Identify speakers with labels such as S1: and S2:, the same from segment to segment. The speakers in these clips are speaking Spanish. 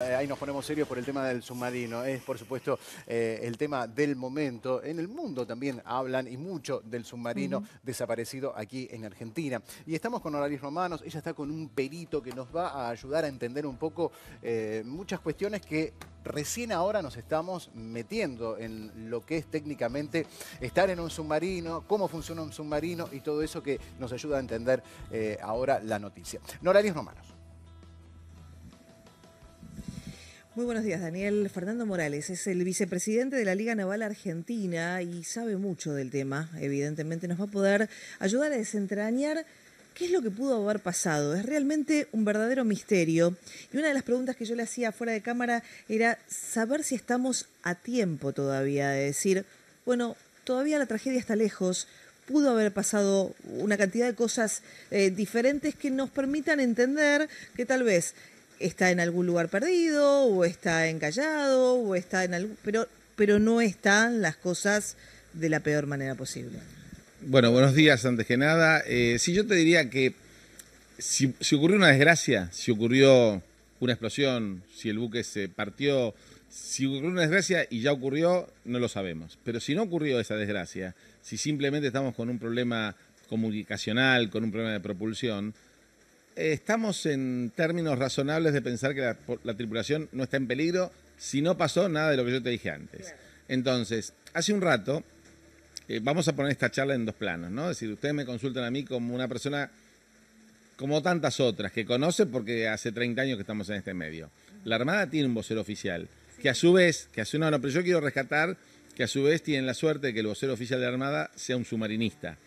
S1: Ahí nos ponemos serios por el tema del submarino. Es, por supuesto, el tema del momento. En el mundo también hablan y mucho del submarino desaparecido aquí en Argentina. Y estamos con Noralis Romanos. Ella está con un perito que nos va a ayudar a entender un poco muchas cuestiones que recién ahora nos estamos metiendo en lo que es técnicamente estar en un submarino, cómo funciona un submarino y todo eso que nos ayuda a entender ahora la noticia. Noralis Romanos.
S2: Muy buenos días, Daniel. Fernando Morales es el vicepresidente de la Liga Naval Argentina y sabe mucho del tema. Evidentemente nos va a poder ayudar a desentrañar qué es lo que pudo haber pasado. Es realmente un verdadero misterio. Y una de las preguntas que yo le hacía fuera de cámara era saber si estamos a tiempo todavía de decir, bueno, todavía la tragedia está lejos. Pudo haber pasado una cantidad de cosas diferentes que nos permitan entender que tal vez está en algún lugar perdido, o está encallado, o está en algún... pero no están las cosas de la peor manera posible.
S3: Bueno, buenos días antes que nada. Sí, yo te diría que si ocurrió una desgracia, si ocurrió una explosión, si el buque se partió, si ocurrió una desgracia y ya ocurrió, no lo sabemos. Pero si no ocurrió esa desgracia, si simplemente estamos con un problema comunicacional, con un problema de propulsión, estamos en términos razonables de pensar que la tripulación no está en peligro si no pasó nada de lo que yo te dije antes. Entonces, hace un rato, vamos a poner esta charla en dos planos, ¿no? Es decir, ustedes me consultan a mí como una persona, como tantas otras, que conoce porque hace 30 años que estamos en este medio. La Armada tiene un vocero oficial, que a su vez, no, pero yo quiero rescatar que a su vez tienen la suerte de que el vocero oficial de la Armada sea un submarinista.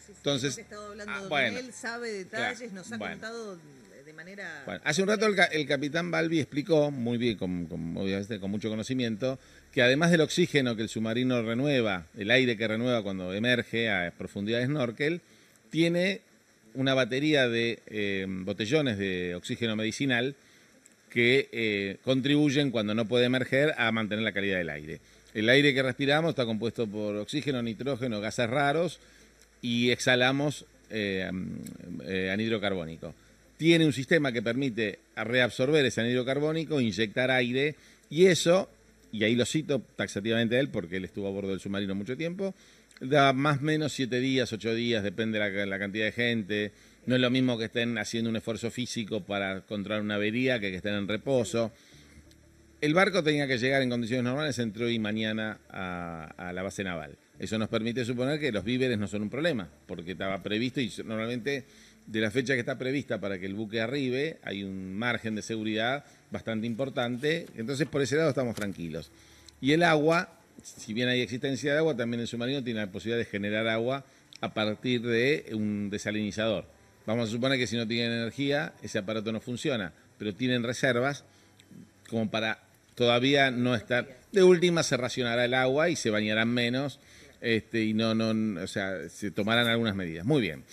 S3: Entonces,
S2: he estado hablando con él, sabe detalles, claro, nos ha contado de manera...
S3: Bueno, hace un rato el capitán Balbi explicó, muy bien, obviamente con mucho conocimiento, que además del oxígeno que el submarino renueva, el aire que renueva cuando emerge a profundidad de snorkel, tiene una batería de botellones de oxígeno medicinal que contribuyen cuando no puede emerger a mantener la calidad del aire. El aire que respiramos está compuesto por oxígeno, nitrógeno, gases raros, y exhalamos anhídrido carbónico. Tiene un sistema que permite reabsorber ese anhídrido carbónico, inyectar aire, y eso, y ahí lo cito taxativamente a él porque él estuvo a bordo del submarino mucho tiempo, da más o menos 7 días, 8 días, depende de la cantidad de gente. No es lo mismo que estén haciendo un esfuerzo físico para controlar una avería que estén en reposo. El barco tenía que llegar en condiciones normales entre hoy y mañana a la base naval. Eso nos permite suponer que los víveres no son un problema, porque estaba previsto y normalmente de la fecha que está prevista para que el buque arribe hay un margen de seguridad bastante importante, entonces por ese lado estamos tranquilos. Y el agua, si bien hay existencia de agua, también el submarino tiene la posibilidad de generar agua a partir de un desalinizador. Vamos a suponer que si no tienen energía, ese aparato no funciona, pero tienen reservas como para todavía no estar. De última se racionará el agua y se bañarán menos, y o sea, se tomarán algunas medidas. Muy bien.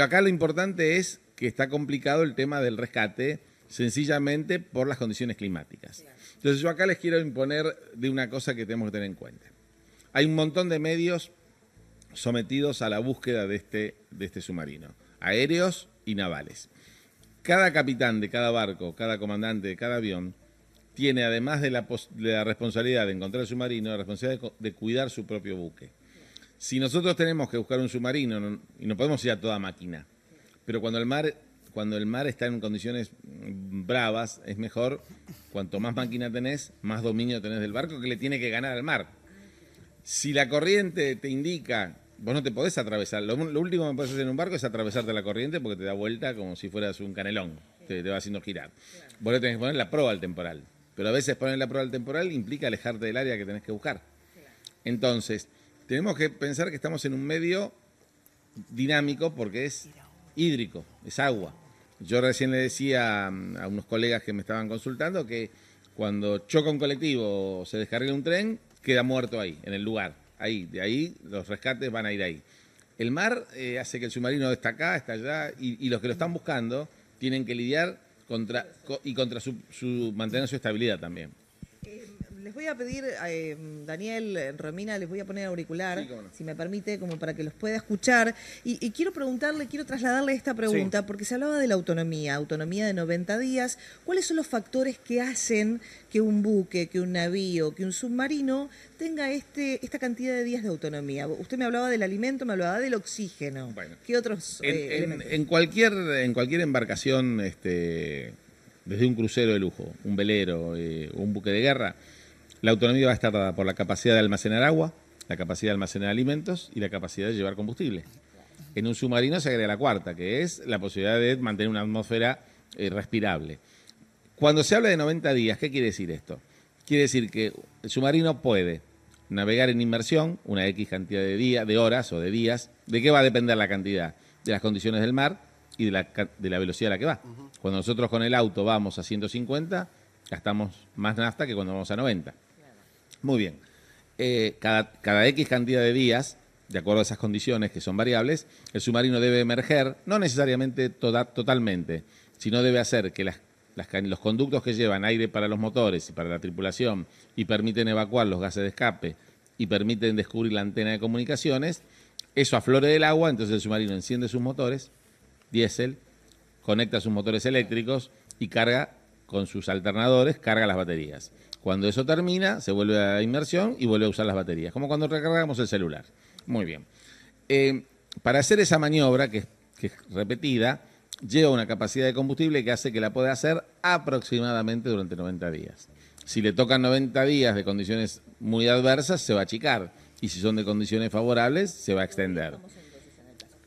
S3: Acá lo importante es que está complicado el tema del rescate, sencillamente por las condiciones climáticas. Entonces yo acá les quiero imponer de una cosa que tenemos que tener en cuenta. Hay un montón de medios sometidos a la búsqueda de este submarino, aéreos y navales. Cada capitán de cada barco, cada comandante de cada avión, tiene, además de la responsabilidad de encontrar el submarino, la responsabilidad de cuidar su propio buque. Si nosotros tenemos que buscar un submarino, y no podemos ir a toda máquina, pero cuando el mar está en condiciones bravas, es mejor, cuanto más máquina tenés, más dominio tenés del barco, que le tiene que ganar al mar. Si la corriente te indica, vos no te podés atravesar, lo último que podés hacer en un barco es atravesarte la corriente porque te da vuelta como si fueras un canelón, te va haciendo girar. Vos le tenés que poner la proa al temporal, pero a veces poner la proa al temporal implica alejarte del área que tenés que buscar. Entonces, tenemos que pensar que estamos en un medio dinámico porque es hídrico, es agua. Yo recién le decía a unos colegas que me estaban consultando que cuando choca un colectivo o se descarrila un tren, queda muerto ahí, en el lugar. Ahí, de ahí los rescates van a ir ahí. El mar hace que el submarino está acá, está allá, y los que lo están buscando tienen que lidiar contra mantener su estabilidad también.
S2: Les voy a pedir, Daniel, Romina, les voy a poner auricular,
S3: Sí, cómo no.
S2: si me permite, como para que los pueda escuchar. Y quiero preguntarle, quiero trasladarle esta pregunta, porque se hablaba de la autonomía de 90 días. ¿Cuáles son los factores que hacen que un buque, que un navío, que un submarino tenga esta cantidad de días de autonomía? Usted me hablaba del alimento, me hablaba del oxígeno.
S3: Bueno,
S2: ¿Qué otros elementos?
S3: en cualquier embarcación, desde un crucero de lujo, un velero, un buque de guerra, la autonomía va a estar dada por la capacidad de almacenar agua, la capacidad de almacenar alimentos y la capacidad de llevar combustible. En un submarino se agrega la cuarta, que es la posibilidad de mantener una atmósfera respirable. Cuando se habla de 90 días, ¿qué quiere decir esto? Quiere decir que el submarino puede navegar en inmersión una X cantidad de días, de horas o de días. ¿De qué va a depender la cantidad? De las condiciones del mar y de la velocidad a la que va. Cuando nosotros con el auto vamos a 150, gastamos más nafta que cuando vamos a 90. Muy bien. Cada X cantidad de días, de acuerdo a esas condiciones que son variables, el submarino debe emerger, no necesariamente totalmente, sino debe hacer que los conductos que llevan aire para los motores y para la tripulación y permiten evacuar los gases de escape y permiten descubrir la antena de comunicaciones, eso aflore del agua, entonces el submarino enciende sus motores, diésel, conecta sus motores eléctricos y carga con sus alternadores, carga las baterías. Cuando eso termina, se vuelve a la inmersión y vuelve a usar las baterías, como cuando recargamos el celular. Muy bien. Para hacer esa maniobra, que es repetida, lleva una capacidad de combustible que hace que la pueda hacer aproximadamente durante 90 días. Si le tocan 90 días de condiciones muy adversas, se va a achicar. Y si son de condiciones favorables, se va a extender.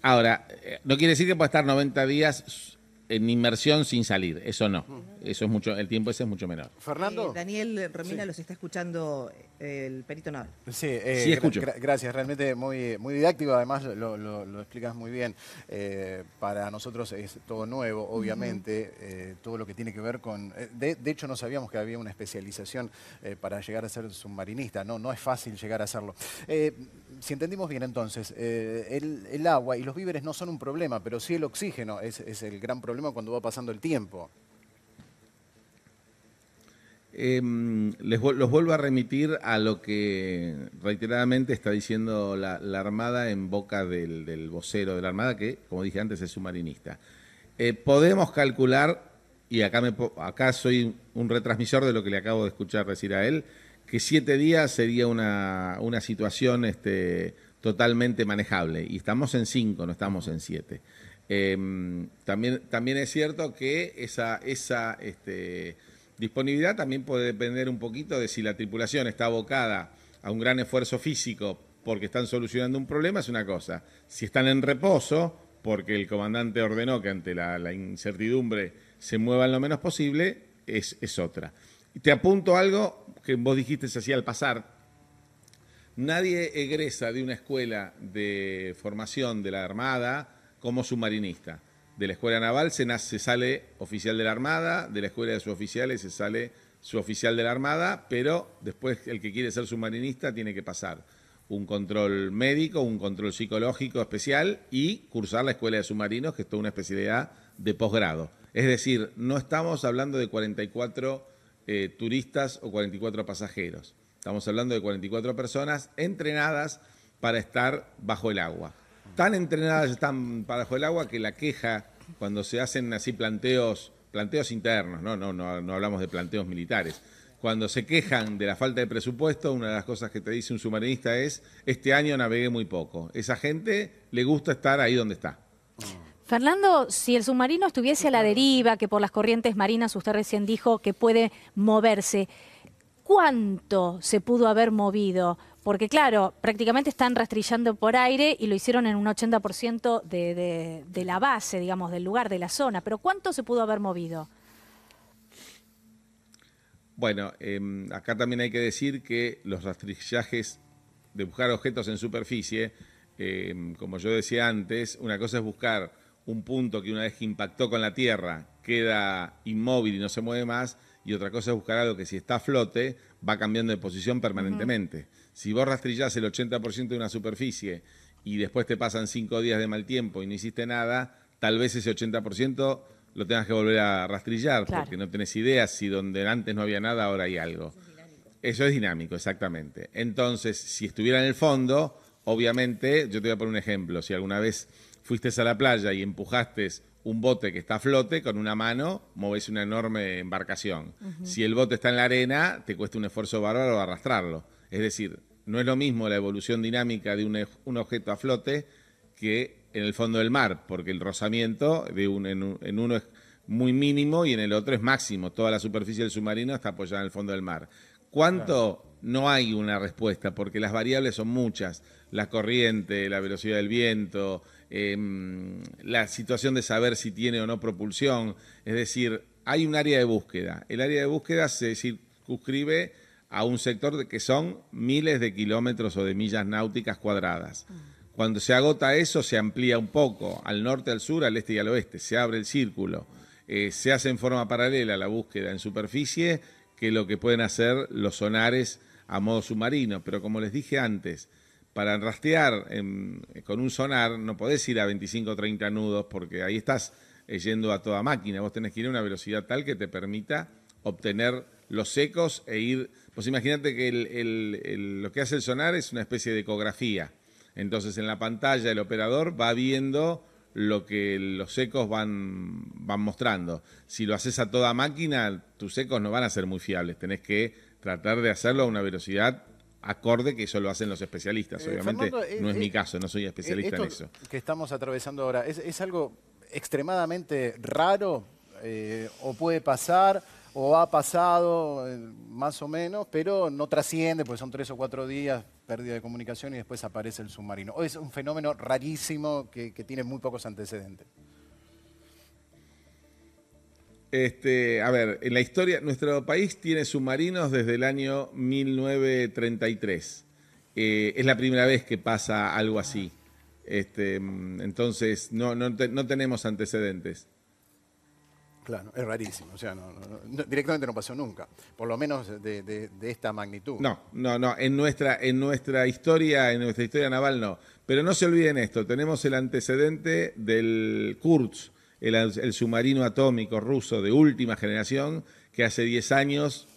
S3: Ahora, no quiere decir que pueda estar 90 días en inmersión sin salir. Eso no. Eso es mucho, el tiempo ese es mucho menor.
S1: Fernando.
S2: Daniel, Romina, los está escuchando el perito naval.
S1: Sí,
S3: Sí, escucho.
S1: Gracias, realmente muy didáctico, además lo explicas muy bien. Para nosotros es todo nuevo, obviamente, todo lo que tiene que ver con... De hecho, no sabíamos que había una especialización para llegar a ser submarinista, no es fácil llegar a hacerlo. Si entendimos bien entonces, el agua y los víveres no son un problema, pero sí el oxígeno es el gran problema cuando va pasando el tiempo.
S3: Los vuelvo a remitir a lo que reiteradamente está diciendo la Armada en boca del vocero de la Armada, que, como dije antes, es submarinista. Podemos calcular, y acá soy un retransmisor de lo que le acabo de escuchar decir a él, que 7 días sería una situación totalmente manejable. Y estamos en 5, no estamos en 7. También es cierto que esa disponibilidad también puede depender un poquito de si la tripulación está abocada a un gran esfuerzo físico porque están solucionando un problema, es una cosa. Si están en reposo, porque el comandante ordenó que ante la incertidumbre se muevan lo menos posible, es otra. Y te apunto algo que vos dijiste así al pasar. Nadie egresa de una escuela de formación de la Armada como submarinista. De la escuela naval se sale oficial de la Armada, de la escuela de suboficiales se sale suboficial de la Armada, pero después el que quiere ser submarinista tiene que pasar un control médico, un control psicológico especial y cursar la escuela de submarinos, que es toda una especialidad de posgrado. Es decir, no estamos hablando de 44 turistas o 44 pasajeros. Estamos hablando de 44 personas entrenadas para estar bajo el agua. Tan entrenadas están bajo el agua que la queja, cuando se hacen así planteos internos, no hablamos de planteos militares, cuando se quejan de la falta de presupuesto, una de las cosas que te dice un submarinista es: este año navegué muy poco. Esa gente le gusta estar ahí donde está.
S4: Fernando, si el submarino estuviese a la deriva, que por las corrientes marinas usted recién dijo que puede moverse, ¿cuánto se pudo haber movido? Porque claro, prácticamente están rastrillando por aire y lo hicieron en un 80% de la base, digamos, del lugar, de la zona. Pero ¿cuánto se pudo haber movido?
S3: Bueno, acá también hay que decir que los rastrillajes de buscar objetos en superficie, como yo decía antes, una cosa es buscar un punto que una vez que impactó con la tierra queda inmóvil y no se mueve más, y otra cosa es buscar algo que si está a flote va cambiando de posición permanentemente. Si vos rastrillás el 80% de una superficie y después te pasan 5 días de mal tiempo y no hiciste nada, tal vez ese 80% lo tengas que volver a rastrillar, claro, porque no tenés idea si donde antes no había nada ahora hay algo. Eso es dinámico, exactamente. Entonces, si estuviera en el fondo, obviamente, yo te voy a poner un ejemplo. Si alguna vez fuiste a la playa y empujaste un bote que está a flote, con una mano movés una enorme embarcación. Si el bote está en la arena, te cuesta un esfuerzo bárbaro arrastrarlo. Es decir, no es lo mismo la evolución dinámica de un objeto a flote que en el fondo del mar, porque el rozamiento en uno es muy mínimo y en el otro es máximo. Toda la superficie del submarino está apoyada en el fondo del mar. ¿Cuánto? Claro. No hay una respuesta, porque las variables son muchas. La corriente, la velocidad del viento, la situación de saber si tiene o no propulsión. Es decir, hay un área de búsqueda. El área de búsqueda se circunscribe a un sector que son miles de kilómetros o de millas náuticas cuadradas. Cuando se agota eso, se amplía un poco, al norte, al sur, al este y al oeste. Se abre el círculo. Se hace en forma paralela la búsqueda en superficie, que lo que pueden hacer los sonares a modo submarino. Pero como les dije antes, para rastrear con un sonar no podés ir a 25 o 30 nudos, porque ahí estás yendo a toda máquina. Vos tenés que ir a una velocidad tal que te permita obtener los secos e ir... Pues imagínate que lo que hace el sonar es una especie de ecografía. Entonces en la pantalla el operador va viendo lo que los ecos van mostrando. Si lo haces a toda máquina, tus ecos no van a ser muy fiables. Tenés que tratar de hacerlo a una velocidad acorde, que eso lo hacen los especialistas. Obviamente Fernando, no es mi caso, no soy especialista en eso.
S1: Que estamos atravesando ahora, ¿es algo extremadamente raro o puede pasar o ha pasado más o menos, pero no trasciende, porque son 3 o 4 días pérdida de comunicación y después aparece el submarino? ¿O es un fenómeno rarísimo que tiene muy pocos antecedentes?
S3: A ver, en la historia, nuestro país tiene submarinos desde el año 1933. Es la primera vez que pasa algo así. Entonces, no tenemos antecedentes.
S1: Claro, es rarísimo. O sea, directamente no pasó nunca. Por lo menos de esta magnitud.
S3: No. En nuestra historia naval no. Pero no se olviden esto. Tenemos el antecedente del Kursk, el submarino atómico ruso de última generación, que hace 10 años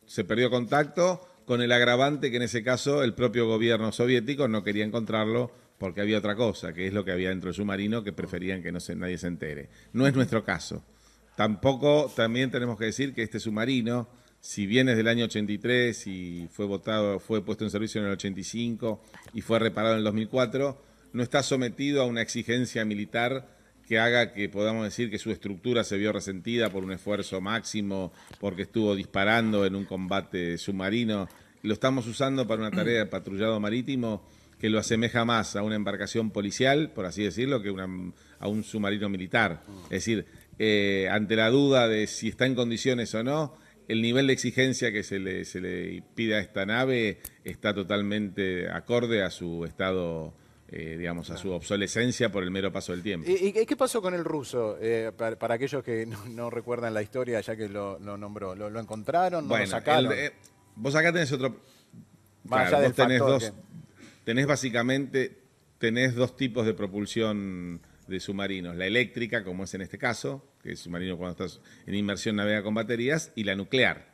S3: se perdió contacto, con el agravante que en ese caso el propio gobierno soviético no quería encontrarlo porque había otra cosa, que es lo que había dentro del submarino, que preferían que nadie se entere. No es nuestro caso. Tampoco, también tenemos que decir que este submarino, si bien es del año 83 y fue puesto en servicio en el 85 y fue reparado en el 2004, no está sometido a una exigencia militar que haga que podamos decir que su estructura se vio resentida por un esfuerzo máximo, porque estuvo disparando en un combate submarino. Lo estamos usando para una tarea de patrullado marítimo que lo asemeja más a una embarcación policial, por así decirlo, que a un submarino militar. Es decir, ante la duda de si está en condiciones o no, el nivel de exigencia que se le pide a esta nave está totalmente acorde a su estado, digamos, a su obsolescencia por el mero paso del tiempo.
S1: ¿Y qué pasó con el ruso? Para aquellos que no recuerdan la historia, ya que lo nombró, ¿lo encontraron? ¿No lo sacaron?
S3: Vos acá tenés otro...
S1: Claro, vos
S3: tenés dos tipos de propulsión de submarinos, la eléctrica, como es en este caso, que el submarino cuando estás en inmersión navega con baterías, y la nuclear.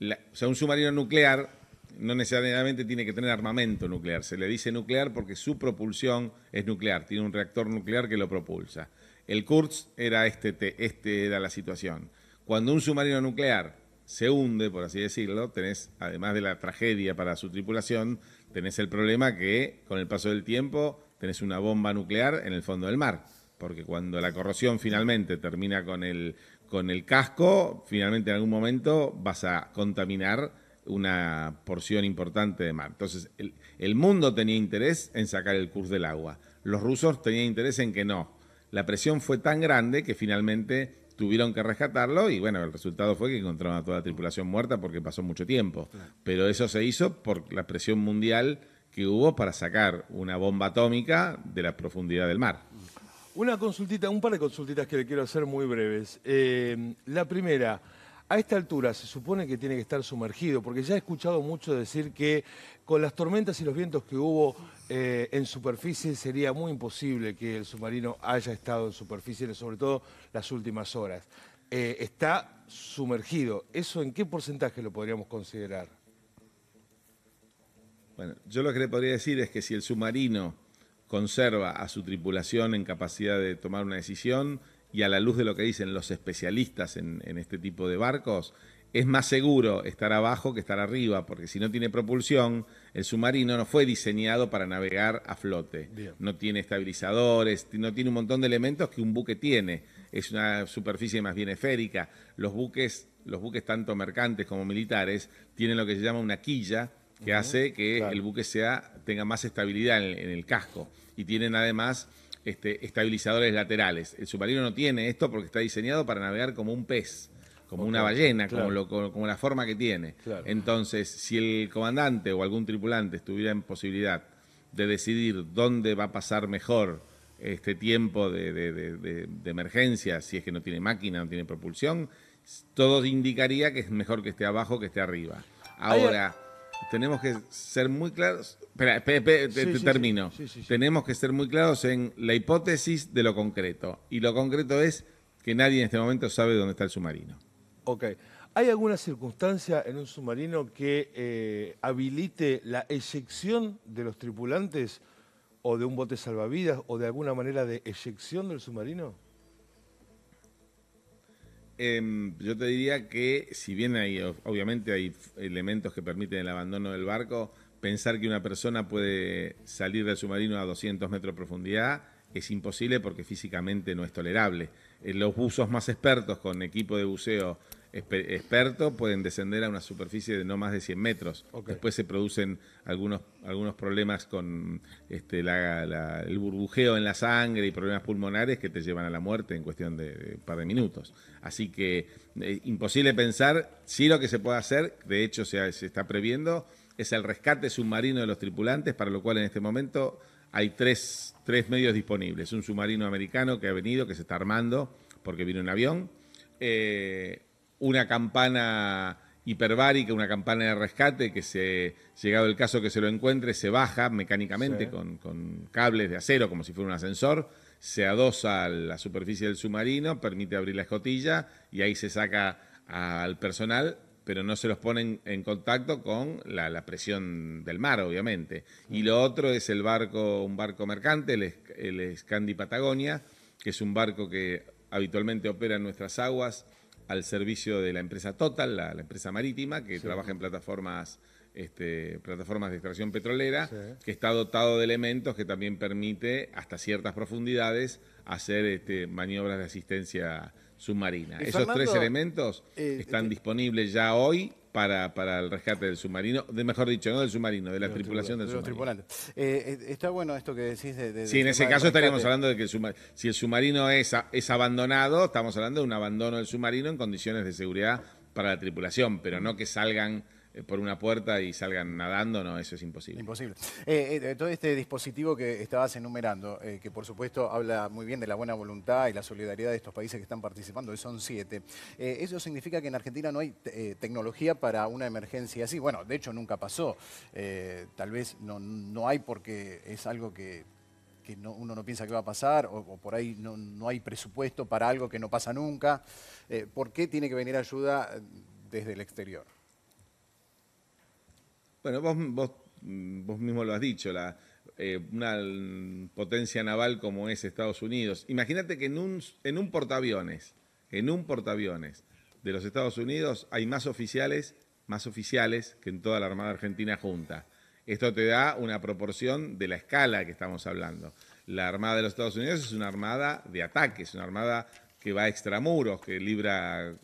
S3: O sea, un submarino nuclear no necesariamente tiene que tener armamento nuclear, se le dice nuclear porque su propulsión es nuclear, tiene un reactor nuclear que lo propulsa. El Kursk era era la situación. Cuando un submarino nuclear se hunde, por así decirlo, tenés, además de la tragedia para su tripulación, tenés el problema que con el paso del tiempo tenés una bomba nuclear en el fondo del mar, porque cuando la corrosión finalmente termina con el casco, finalmente en algún momento vas a contaminar una porción importante de mar. Entonces, el mundo tenía interés en sacar el Kursk del agua. Los rusos tenían interés en que no. La presión fue tan grande que finalmente tuvieron que rescatarlo y bueno, el resultado fue que encontraron a toda la tripulación muerta porque pasó mucho tiempo. Claro. Pero eso se hizo por la presión mundial que hubo para sacar una bomba atómica de la profundidad del mar.
S5: Una consultita, un par de consultitas que le quiero hacer muy breves. La primera, a esta altura se supone que tiene que estar sumergido, porque ya he escuchado mucho decir que con las tormentas y los vientos que hubo en superficie sería muy imposible que el submarino haya estado en superficie, sobre todo las últimas horas. Está sumergido. ¿Eso en qué porcentaje lo podríamos considerar?
S3: Bueno, yo lo que le podría decir es que si el submarino conserva a su tripulación en capacidad de tomar una decisión y a la luz de lo que dicen los especialistas en este tipo de barcos, es más seguro estar abajo que estar arriba, porque si no tiene propulsión, el submarino no fue diseñado para navegar a flote.
S5: Bien.
S3: No tiene estabilizadores, no tiene un montón de elementos que un buque tiene. Es una superficie más bien esférica. Los buques tanto mercantes como militares tienen lo que se llama una quilla, que hace que el buque tenga más estabilidad en el casco. Y tienen además estabilizadores laterales. El submarino no tiene esto porque está diseñado para navegar como un pez, como una ballena,
S5: claro.
S3: como la forma que tiene.
S5: Claro.
S3: Entonces, si el comandante o algún tripulante estuviera en posibilidad de decidir dónde va a pasar mejor este tiempo de emergencia, si es que no tiene máquina, no tiene propulsión, todo indicaría que es mejor que esté abajo que esté arriba. Ahora, tenemos que ser muy claros. Espera, termino.
S5: Sí.
S3: Tenemos que ser muy claros en la hipótesis de lo concreto. Y lo concreto es que nadie en este momento sabe dónde está el submarino.
S5: Ok. ¿Hay alguna circunstancia en un submarino que habilite la eyección de los tripulantes o de un bote salvavidas o de alguna manera de eyección del submarino?
S3: Yo te diría que si bien obviamente hay elementos que permiten el abandono del barco, pensar que una persona puede salir del submarino a 200 metros de profundidad es imposible porque físicamente no es tolerable. Los buzos más expertos con equipo de buceo experto pueden descender a una superficie de no más de 100 metros.
S5: Okay.
S3: Después se producen algunos problemas con el burbujeo en la sangre y problemas pulmonares que te llevan a la muerte en cuestión de un par de minutos. Así que imposible pensar. Sí, lo que se puede hacer, de hecho se está previendo, es el rescate submarino de los tripulantes, para lo cual en este momento hay tres medios disponibles. Un submarino americano que ha venido, que se está armando porque vino en avión, una campana hiperbárica, una campana de rescate que llegado el caso que se lo encuentre, se baja mecánicamente con cables de acero como si fuera un ascensor, se adosa a la superficie del submarino, permite abrir la escotilla y ahí se saca al personal, pero no se los ponen en contacto con la presión del mar, obviamente. Y lo otro es un barco mercante, el Scandi Patagonia, que es un barco que habitualmente opera en nuestras aguas al servicio de la empresa Total, la empresa marítima, que trabaja en plataformas de extracción petrolera, que está dotado de elementos que también permite, hasta ciertas profundidades, hacer maniobras de asistencia submarina. Esos
S1: Fernando,
S3: tres elementos están disponibles ya hoy para el rescate del submarino, mejor dicho, no del submarino, de la tripulación del submarino.
S1: Está bueno esto que decís
S3: Sí, en ese caso estaríamos hablando de que si el submarino es abandonado, estamos hablando de un abandono del submarino en condiciones de seguridad para la tripulación, pero no que salgan por una puerta y salgan nadando, no, eso es imposible.
S1: Imposible. Todo este dispositivo que estabas enumerando, que por supuesto habla muy bien de la buena voluntad y la solidaridad de estos países que están participando, que son 7, ¿eso significa que en Argentina no hay tecnología para una emergencia así? Bueno, de hecho nunca pasó. Tal vez no hay porque es algo que uno no piensa que va a pasar, o por ahí no hay presupuesto para algo que no pasa nunca. ¿Por qué tiene que venir ayuda desde el exterior?
S3: Bueno, vos mismo lo has dicho, una potencia naval como es Estados Unidos. Imagínate que en un portaaviones de los Estados Unidos hay más oficiales que en toda la Armada Argentina junta. Esto te da una proporción de la escala que estamos hablando. La Armada de los Estados Unidos es una armada de ataque, es una armada que va a extramuros, que libra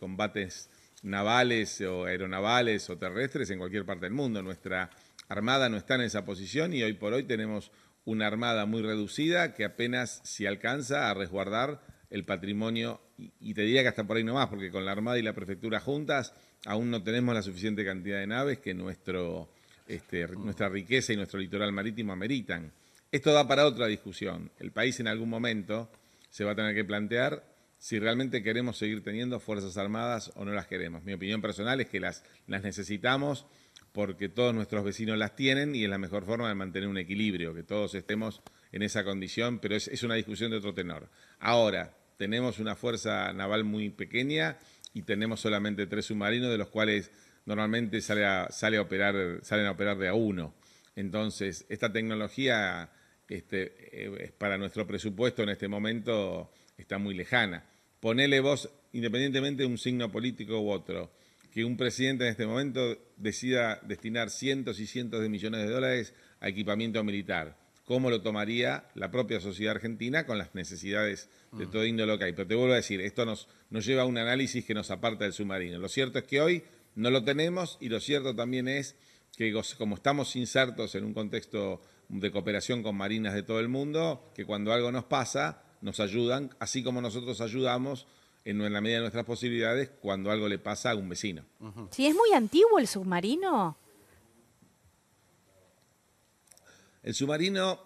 S3: combates navales o aeronavales o terrestres en cualquier parte del mundo. Nuestra armada no está en esa posición y hoy por hoy tenemos una armada muy reducida que apenas si alcanza a resguardar el patrimonio, y te diría que hasta por ahí no más, porque con la armada y la prefectura juntas aún no tenemos la suficiente cantidad de naves que nuestra riqueza y nuestro litoral marítimo ameritan. Esto da para otra discusión. El país en algún momento se va a tener que plantear si realmente queremos seguir teniendo fuerzas armadas o no las queremos. Mi opinión personal es que las necesitamos porque todos nuestros vecinos las tienen y es la mejor forma de mantener un equilibrio, que todos estemos en esa condición, pero es una discusión de otro tenor. Ahora, tenemos una fuerza naval muy pequeña y tenemos solamente 3 submarinos, de los cuales normalmente salen a operar de a uno. Entonces, esta tecnología para nuestro presupuesto en este momento está muy lejana. Ponele vos, independientemente de un signo político u otro, que un presidente en este momento decida destinar cientos y cientos de millones de dólares a equipamiento militar. ¿Cómo lo tomaría la propia sociedad argentina con las necesidades de todo índole que hay? Pero te vuelvo a decir, esto nos lleva a un análisis que nos aparta del submarino. Lo cierto es que hoy no lo tenemos y lo cierto también es que como estamos insertos en un contexto de cooperación con marinas de todo el mundo, que cuando algo nos pasa, nos ayudan, así como nosotros ayudamos en la medida de nuestras posibilidades cuando algo le pasa a un vecino.
S4: Sí, es muy antiguo el submarino.
S3: El submarino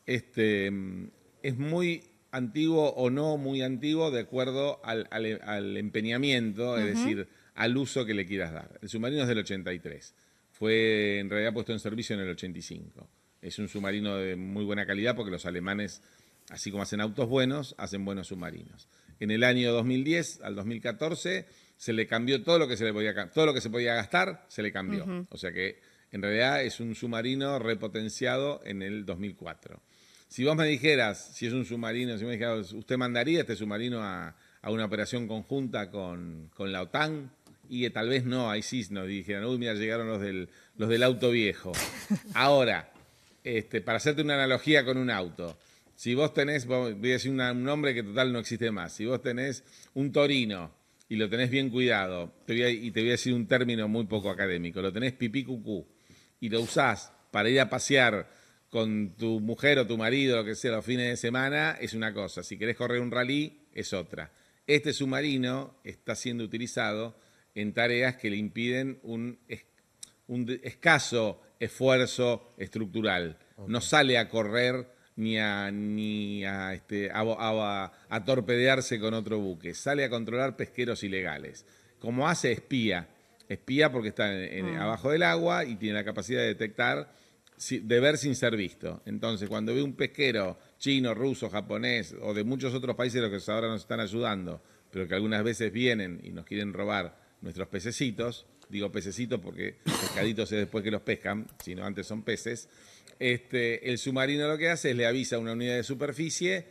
S3: es muy antiguo o no muy antiguo de acuerdo al empeñamiento, es decir, al uso que le quieras dar. El submarino es del 83. Fue en realidad puesto en servicio en el 85. Es un submarino de muy buena calidad porque los alemanes, así como hacen autos buenos, hacen buenos submarinos. En el año 2010 al 2014 se le cambió todo lo que se podía gastar, se le cambió. O sea que en realidad es un submarino repotenciado en el 2004. Si vos me dijeras, si es un submarino, si me dijeras, ¿usted mandaría este submarino a una operación conjunta con la OTAN? Y tal vez no, ahí sí nos dijeran, uy, mira, llegaron los del auto viejo. Ahora, para hacerte una analogía con un auto, si vos tenés, voy a decir un nombre que total no existe más, si vos tenés un Torino y lo tenés bien cuidado, te voy a decir un término muy poco académico, lo tenés pipí cucú y lo usás para ir a pasear con tu mujer o tu marido, lo que sea, los fines de semana, es una cosa. Si querés correr un rally, es otra. Este submarino está siendo utilizado en tareas que le impiden un escaso esfuerzo estructural. Okay. No sale a correr ni a torpedearse con otro buque. Sale a controlar pesqueros ilegales. Como hace, espía porque está abajo del agua y tiene la capacidad de detectar, de ver sin ser visto. Entonces, cuando ve un pesquero chino, ruso, japonés o de muchos otros países los que ahora nos están ayudando, pero que algunas veces vienen y nos quieren robar nuestros pececitos, digo pececitos porque pescaditos es después que los pescan, sino antes son peces, el submarino lo que hace es le avisa a una unidad de superficie,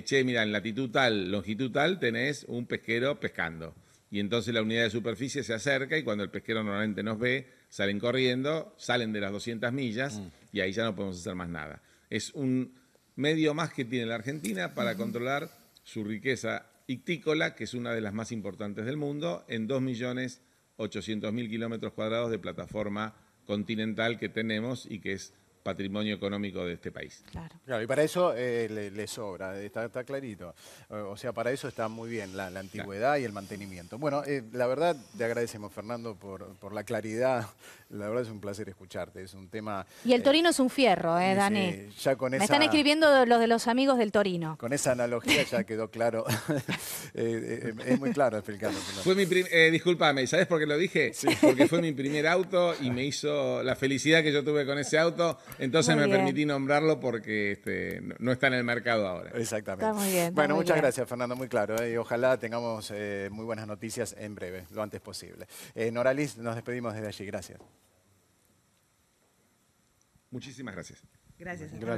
S3: che, mira, en latitud tal, longitud tal, tenés un pesquero pescando. Y entonces la unidad de superficie se acerca y cuando el pesquero normalmente nos ve, salen corriendo, salen de las 200 millas y ahí ya no podemos hacer más nada. Es un medio más que tiene la Argentina para controlar su riqueza ictícola, que es una de las más importantes del mundo, en 2.800.000 kilómetros cuadrados de plataforma continental que tenemos y que es patrimonio económico de este país.
S1: Claro, y para eso le sobra, está clarito. O sea, para eso está muy bien la antigüedad y el mantenimiento. Bueno, la verdad, te agradecemos, Fernando, por la claridad. La verdad es un placer escucharte, es un tema...
S4: Y el Torino es un fierro, Dani.
S1: Ya con
S4: Me están escribiendo los de los amigos del Torino.
S1: Con esa analogía ya quedó claro. Es muy claro explicando.
S3: Fue discúlpame, ¿sabes por qué lo dije? Sí. Porque fue mi primer auto y me hizo la felicidad que yo tuve con ese auto. Entonces me permití nombrarlo porque no está en el mercado ahora.
S1: Exactamente.
S4: Está muy bien.
S1: Bueno, muchas gracias, Fernando, muy claro. Y ojalá tengamos muy buenas noticias en breve, lo antes posible. Noralis, nos despedimos desde allí. Gracias.
S3: Muchísimas gracias.
S2: Gracias.
S1: Gracias.